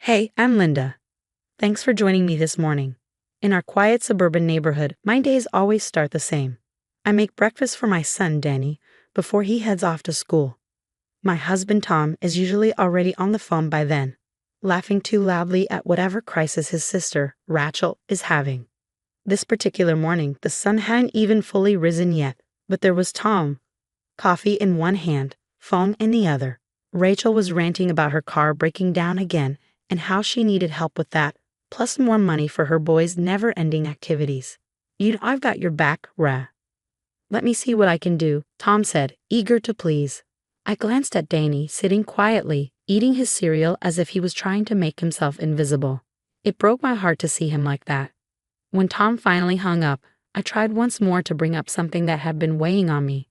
Hey, I'm Linda. Thanks for joining me this morning. In our quiet suburban neighborhood, my days always start the same. I make breakfast for my son, Danny, before he heads off to school. My husband, Tom, is usually already on the phone by then, laughing too loudly at whatever crisis his sister, Rachel, is having. This particular morning, the sun hadn't even fully risen yet, but there was Tom, coffee in one hand, phone in the other. Rachel was ranting about her car breaking down again and how she needed help with that, plus more money for her boys' never-ending activities. I've got your back, Ra. Let me see what I can do, Tom said, eager to please. I glanced at Danny, sitting quietly, eating his cereal as if he was trying to make himself invisible. It broke my heart to see him like that. When Tom finally hung up, I tried once more to bring up something that had been weighing on me.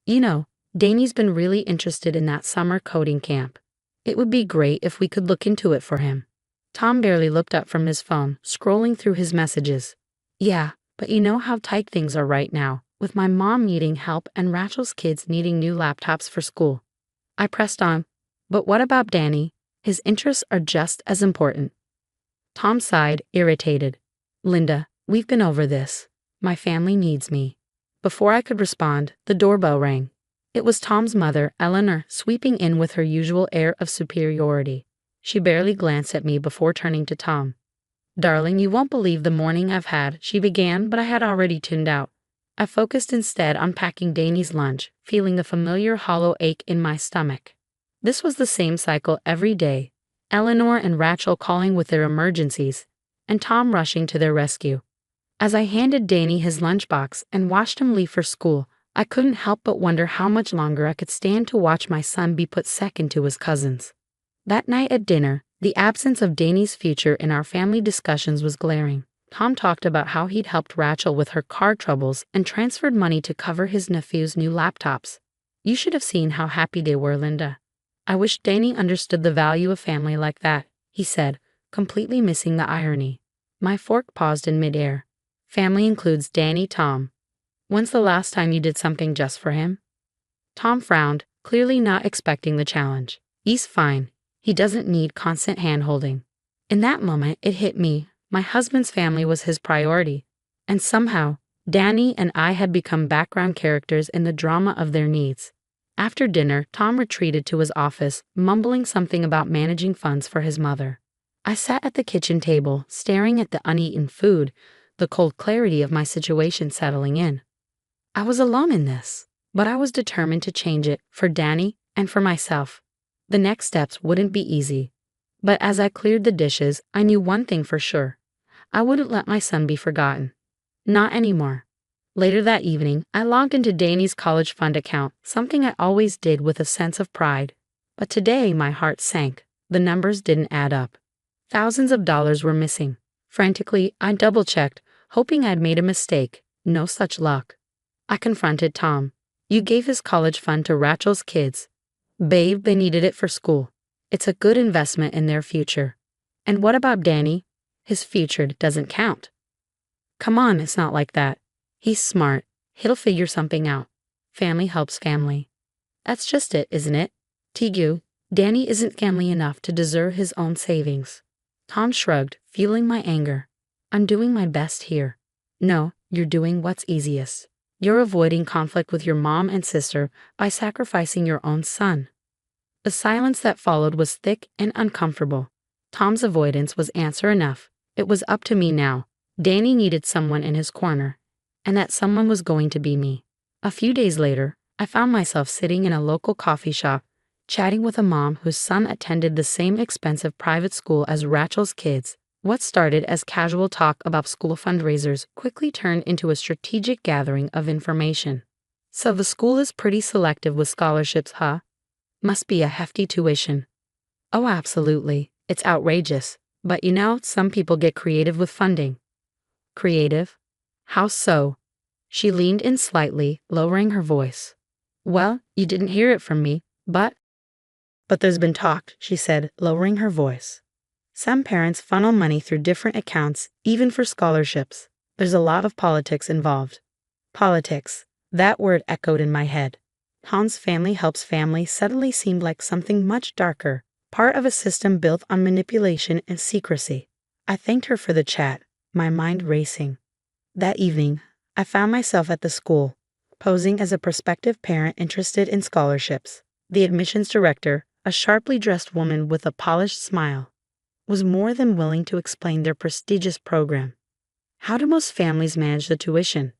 Danny's been really interested in that summer coding camp. It would be great if we could look into it for him. Tom barely looked up from his phone, scrolling through his messages. Yeah, but you know how tight things are right now, with my mom needing help and Rachel's kids needing new laptops for school. I pressed on. But what about Danny? His interests are just as important. Tom sighed, irritated. Linda, we've been over this. My family needs me. Before I could respond, the doorbell rang. It was Tom's mother, Eleanor, sweeping in with her usual air of superiority. She barely glanced at me before turning to Tom. Darling, you won't believe the morning I've had, she began, but I had already tuned out. I focused instead on packing Danny's lunch, feeling the familiar hollow ache in my stomach. This was the same cycle every day, Eleanor and Rachel calling with their emergencies, and Tom rushing to their rescue. As I handed Danny his lunchbox and watched him leave for school, I couldn't help but wonder how much longer I could stand to watch my son be put second to his cousins. That night at dinner, the absence of Danny's future in our family discussions was glaring. Tom talked about how he'd helped Rachel with her car troubles and transferred money to cover his nephew's new laptops. You should have seen how happy they were, Linda. I wish Danny understood the value of family like that, he said, completely missing the irony. My fork paused in midair. Family includes Danny, Tom. When's the last time you did something just for him? Tom frowned, clearly not expecting the challenge. He's fine. He doesn't need constant hand-holding. In that moment, it hit me. My husband's family was his priority. And somehow, Danny and I had become background characters in the drama of their needs. After dinner, Tom retreated to his office, mumbling something about managing funds for his mother. I sat at the kitchen table, staring at the uneaten food, the cold clarity of my situation settling in. I was alone in this, but I was determined to change it for Danny and for myself. The next steps wouldn't be easy, but as I cleared the dishes, I knew one thing for sure. I wouldn't let my son be forgotten. Not anymore. Later that evening, I logged into Danny's college fund account, something I always did with a sense of pride. But today my heart sank. The numbers didn't add up. Thousands of dollars were missing. Frantically, I double-checked, hoping I'd made a mistake. No such luck. I confronted Tom. You gave his college fund to Rachel's kids. Babe, they needed it for school. It's a good investment in their future. And what about Danny? His future doesn't count. Come on, it's not like that. He's smart. He'll figure something out. Family helps family. That's just it, isn't it? Tigu, Danny isn't family enough to deserve his own savings. Tom shrugged, feeling my anger. I'm doing my best here. No, you're doing what's easiest. You're avoiding conflict with your mom and sister by sacrificing your own son. The silence that followed was thick and uncomfortable. Tom's avoidance was answer enough. It was up to me now. Danny needed someone in his corner, and that someone was going to be me. A few days later, I found myself sitting in a local coffee shop, chatting with a mom whose son attended the same expensive private school as Rachel's kids. What started as casual talk about school fundraisers quickly turned into a strategic gathering of information. So the school is pretty selective with scholarships, huh? Must be a hefty tuition. Oh, absolutely. It's outrageous. But some people get creative with funding. Creative? How so? She leaned in slightly, lowering her voice. Well, you didn't hear it from me, but there's been talk, she said, lowering her voice. Some parents funnel money through different accounts, even for scholarships. There's a lot of politics involved. Politics. That word echoed in my head. Tom's family helps family suddenly seemed like something much darker, part of a system built on manipulation and secrecy. I thanked her for the chat, my mind racing. That evening, I found myself at the school, posing as a prospective parent interested in scholarships. The admissions director, a sharply dressed woman with a polished smile, was more than willing to explain their prestigious program. How do most families manage the tuition?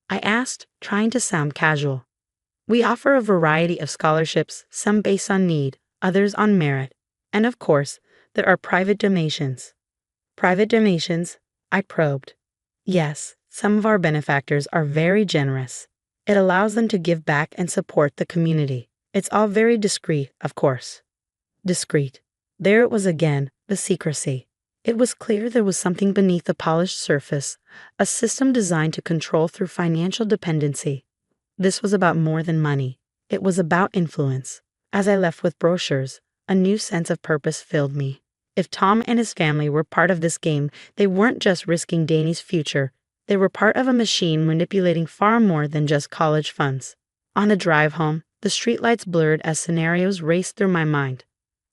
I asked, trying to sound casual. We offer a variety of scholarships, some based on need, others on merit, and of course, there are private donations. Private donations? I probed. Yes, some of our benefactors are very generous. It allows them to give back and support the community. It's all very discreet, of course. Discreet. There it was again, the secrecy. It was clear there was something beneath the polished surface, a system designed to control through financial dependency. This was about more than money. It was about influence. As I left with brochures, a new sense of purpose filled me. If Tom and his family were part of this game, they weren't just risking Danny's future. They were part of a machine manipulating far more than just college funds. On the drive home, the streetlights blurred as scenarios raced through my mind.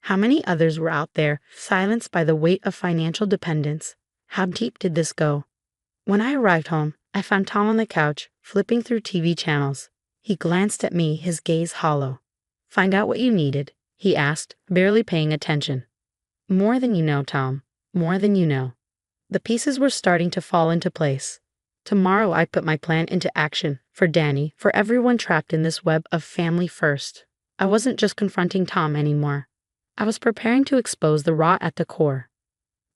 How many others were out there, silenced by the weight of financial dependence? How deep did this go? When I arrived home, I found Tom on the couch, flipping through TV channels. He glanced at me, his gaze hollow. "Find out what you needed?" he asked, barely paying attention. "More than you know, Tom. More than you know." The pieces were starting to fall into place. Tomorrow I put my plan into action, for Danny, for everyone trapped in this web of family first. I wasn't just confronting Tom anymore. I was preparing to expose the rot at the core.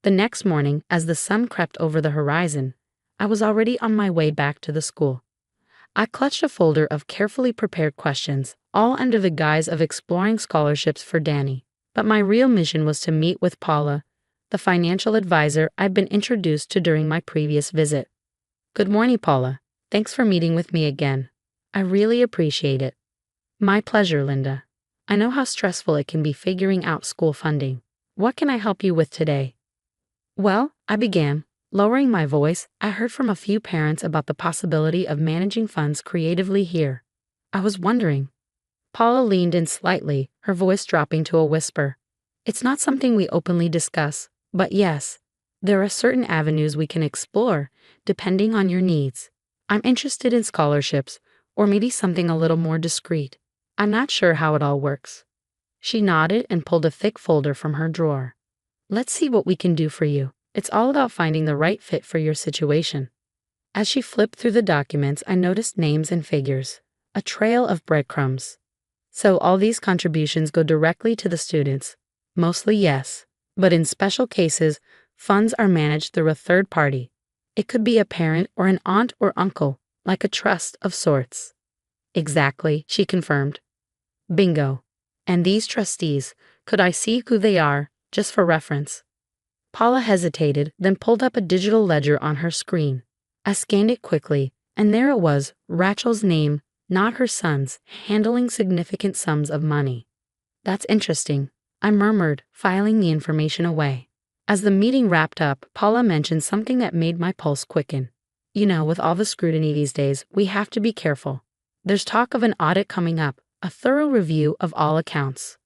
The next morning, as the sun crept over the horizon, I was already on my way back to the school. I clutched a folder of carefully prepared questions, all under the guise of exploring scholarships for Danny. But my real mission was to meet with Paula, the financial advisor I'd been introduced to during my previous visit. "Good morning, Paula. Thanks for meeting with me again. I really appreciate it." "My pleasure, Linda. I know how stressful it can be figuring out school funding. What can I help you with today?" "Well," I began. Lowering my voice, I heard from a few parents about the possibility of managing funds creatively here. I was wondering. Paula leaned in slightly, her voice dropping to a whisper. "It's not something we openly discuss, but yes, there are certain avenues we can explore, depending on your needs. I'm interested in scholarships, or maybe something a little more discreet. I'm not sure how it all works." She nodded and pulled a thick folder from her drawer. "Let's see what we can do for you. It's all about finding the right fit for your situation." As she flipped through the documents, I noticed names and figures, a trail of breadcrumbs. So all these contributions go directly to the students. Mostly yes, but in special cases, funds are managed through a third party. It could be a parent or an aunt or uncle, like a trust of sorts. "Exactly," she confirmed. "Bingo. And these trustees, could I see who they are, just for reference?" Paula hesitated, then pulled up a digital ledger on her screen. I scanned it quickly, and there it was, Rachel's name, not her son's, handling significant sums of money. "That's interesting," I murmured, filing the information away. As the meeting wrapped up, Paula mentioned something that made my pulse quicken. "You know, with all the scrutiny these days, we have to be careful. There's talk of an audit coming up, a thorough review of all accounts."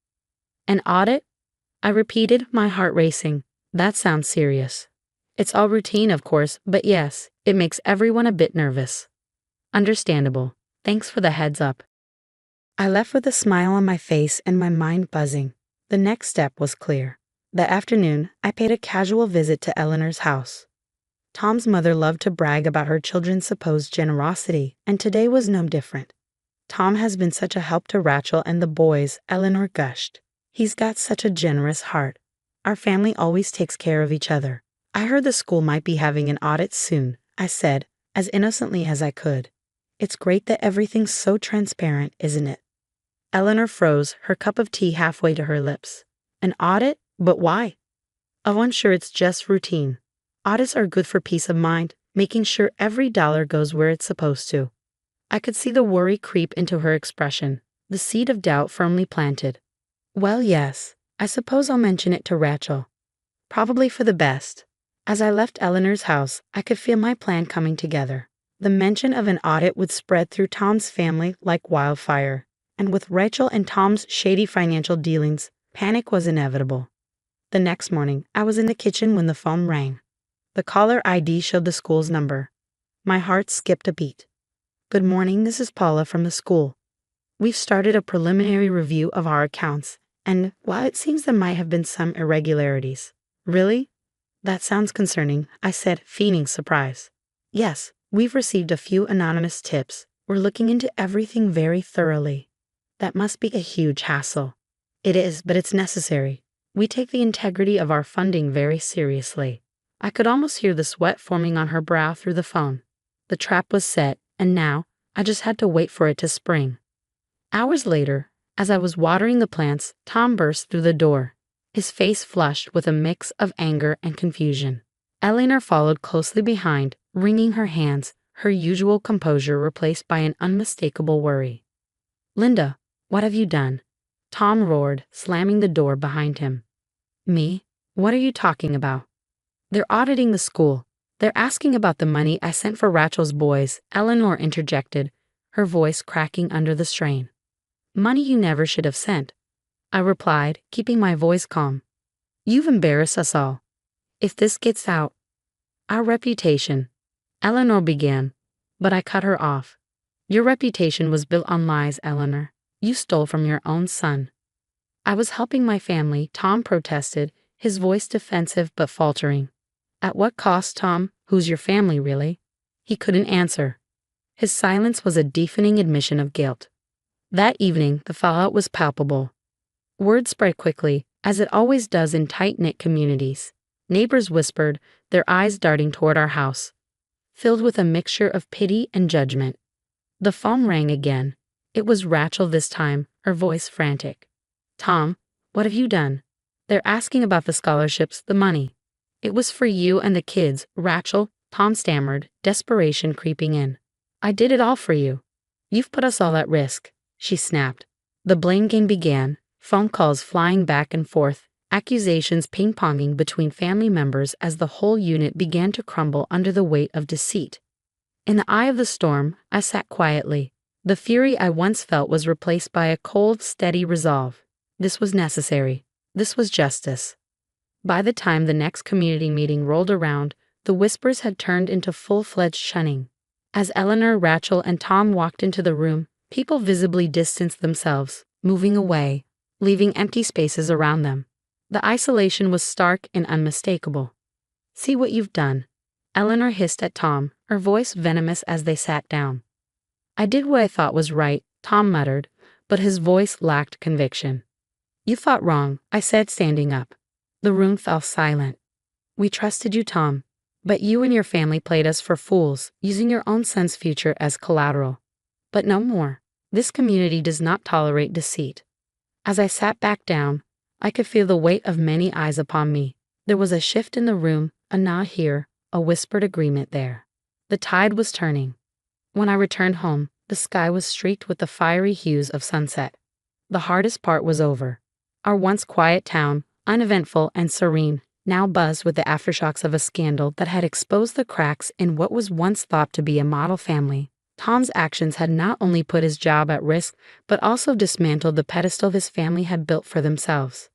"An audit?" I repeated, my heart racing. That sounds serious. "It's all routine, of course, but yes, it makes everyone a bit nervous." "Understandable. Thanks for the heads up." I left with a smile on my face and my mind buzzing. The next step was clear. That afternoon, I paid a casual visit to Eleanor's house. Tom's mother loved to brag about her children's supposed generosity, and today was no different. "Tom has been such a help to Rachel and the boys," Eleanor gushed. "He's got such a generous heart. Our family always takes care of each other." "I heard the school might be having an audit soon," I said, as innocently as I could. "It's great that everything's so transparent, isn't it?" Eleanor froze, her cup of tea halfway to her lips. "An audit? But why?" "Oh, I'm sure it's just routine. Audits are good for peace of mind, making sure every dollar goes where it's supposed to." I could see the worry creep into her expression, the seed of doubt firmly planted. "Well, yes, I suppose I'll mention it to Rachel. Probably for the best." As I left Eleanor's house, I could feel my plan coming together. The mention of an audit would spread through Tom's family like wildfire, and with Rachel and Tom's shady financial dealings, Panic was inevitable. The next morning, I was in the kitchen when the phone rang. The caller ID showed the school's number. My heart skipped a beat. "Good morning, this is Paula from the school. We've started a preliminary review of our accounts, and while it seems there might have been some irregularities." "Really? That sounds concerning," I said, feigning surprise. "Yes, we've received a few anonymous tips. We're looking into everything very thoroughly." "That must be a huge hassle." "It is, but it's necessary. We take the integrity of our funding very seriously." I could almost hear the sweat forming on her brow through the phone. The trap was set, and now I just had to wait for it to spring. Hours later, as I was watering the plants, Tom burst through the door, his face flushed with a mix of anger and confusion. Eleanor followed closely behind, wringing her hands, her usual composure replaced by an unmistakable worry. "Linda, what have you done?" Tom roared, slamming the door behind him. "Me? What are you talking about?" "They're auditing the school. They're asking about the money I sent for Rachel's boys," Eleanor interjected, her voice cracking under the strain. "Money you never should have sent," I replied, keeping my voice calm. "You've embarrassed us all. If this gets out, our reputation," Eleanor began, but I cut her off. "Your reputation was built on lies, Eleanor. You stole from your own son." "I was helping my family," Tom protested, his voice defensive but faltering. "At what cost, Tom? Who's your family, really?" He couldn't answer. His silence was a deafening admission of guilt. That evening, the fallout was palpable. Word spread quickly, as it always does in tight-knit communities. Neighbors whispered, their eyes darting toward our house, filled with a mixture of pity and judgment. The phone rang again. It was Rachel this time, her voice frantic. "Tom, what have you done? They're asking about the scholarships, the money." "It was for you and the kids, Rachel," Tom stammered, desperation creeping in. "I did it all for you." "You've put us all at risk," she snapped. The blame game began, phone calls flying back and forth, accusations ping-ponging between family members as the whole unit began to crumble under the weight of deceit. In the eye of the storm, I sat quietly. The fury I once felt was replaced by a cold, steady resolve. This was necessary. This was justice. By the time the next community meeting rolled around, the whispers had turned into full-fledged shunning. As Eleanor, Rachel, and Tom walked into the room, people visibly distanced themselves, moving away, leaving empty spaces around them. The isolation was stark and unmistakable. "See what you've done," Eleanor hissed at Tom, her voice venomous as they sat down. "I did what I thought was right," Tom muttered, but his voice lacked conviction. "You thought wrong," I said, standing up. The room fell silent. "We trusted you, Tom, but you and your family played us for fools, using your own son's future as collateral. But no more. This community does not tolerate deceit." As I sat back down, I could feel the weight of many eyes upon me. There was a shift in the room, a nod here, a whispered agreement there. The tide was turning. When I returned home, the sky was streaked with the fiery hues of sunset. The hardest part was over. Our once quiet town, uneventful and serene, now buzzed with the aftershocks of a scandal that had exposed the cracks in what was once thought to be a model family. Tom's actions had not only put his job at risk, but also dismantled the pedestal his family had built for themselves.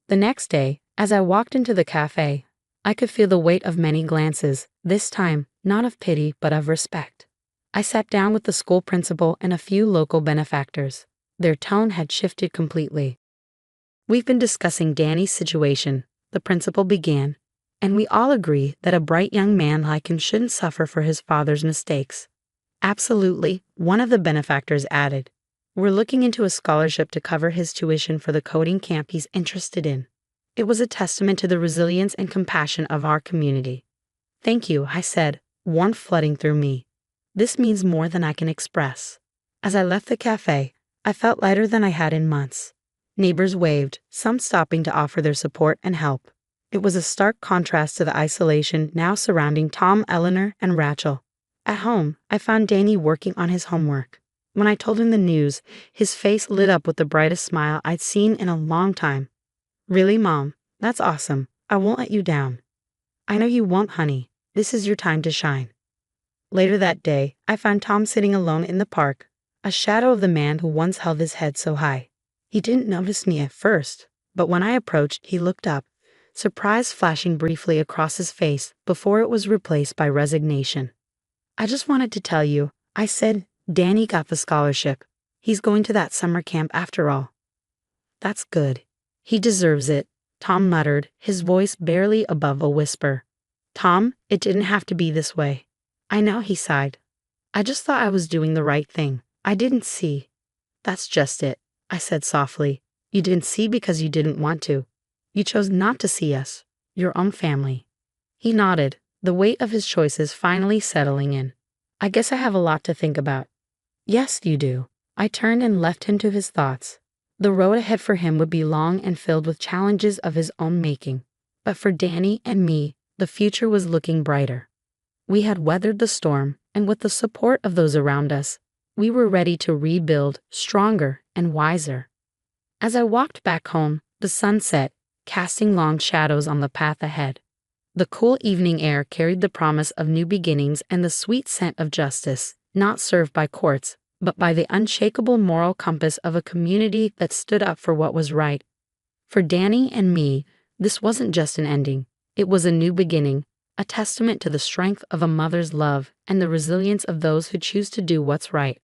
The next day, as I walked into the cafe, I could feel the weight of many glances, this time not of pity but of respect. I sat down with the school principal and a few local benefactors. Their tone had shifted completely. "We've been discussing Danny's situation," the principal began, "and we all agree that a bright young man like him shouldn't suffer for his father's mistakes." "Absolutely," one of the benefactors added. "We're looking into a scholarship to cover his tuition for the coding camp he's interested in." It was a testament to the resilience and compassion of our community. "Thank you," I said, warmth flooding through me. "This means more than I can express." As I left the cafe, I felt lighter than I had in months. Neighbors waved, some stopping to offer their support and help. It was a stark contrast to the isolation now surrounding Tom, Eleanor, and Rachel. At home, I found Danny working on his homework. When I told him the news, his face lit up with the brightest smile I'd seen in a long time. "Really, Mom? That's awesome. I won't let you down." "I know you won't, honey. This is your time to shine." Later that day, I found Tom sitting alone in the park, a shadow of the man who once held his head so high. He didn't notice me at first, But when I approached, he looked up, surprise flashing briefly across his face before it was replaced by resignation. "I just wanted to tell you," I said, "Danny got the scholarship. He's going to that summer camp after all." "That's good. He deserves it," Tom muttered, his voice barely above a whisper. "Tom, it didn't have to be this way." "I know," he sighed. "I just thought I was doing the right thing. I didn't see." "That's just it," I said softly. "You didn't see because you didn't want to. You chose not to see us, your own family." He nodded, the weight of his choices finally settling in. "I guess I have a lot to think about." "Yes, you do." I turned and left him to his thoughts. The road ahead for him would be long and filled with challenges of his own making. But for Danny and me, the future was looking brighter. We had weathered the storm, and with the support of those around us, we were ready to rebuild, stronger and wiser. As I walked back home, the sun set, casting long shadows on the path ahead. The cool evening air carried the promise of new beginnings and the sweet scent of justice, not served by courts, but by the unshakable moral compass of a community that stood up for what was right. For Danny and me, this wasn't just an ending, it was a new beginning, a testament to the strength of a mother's love and the resilience of those who choose to do what's right.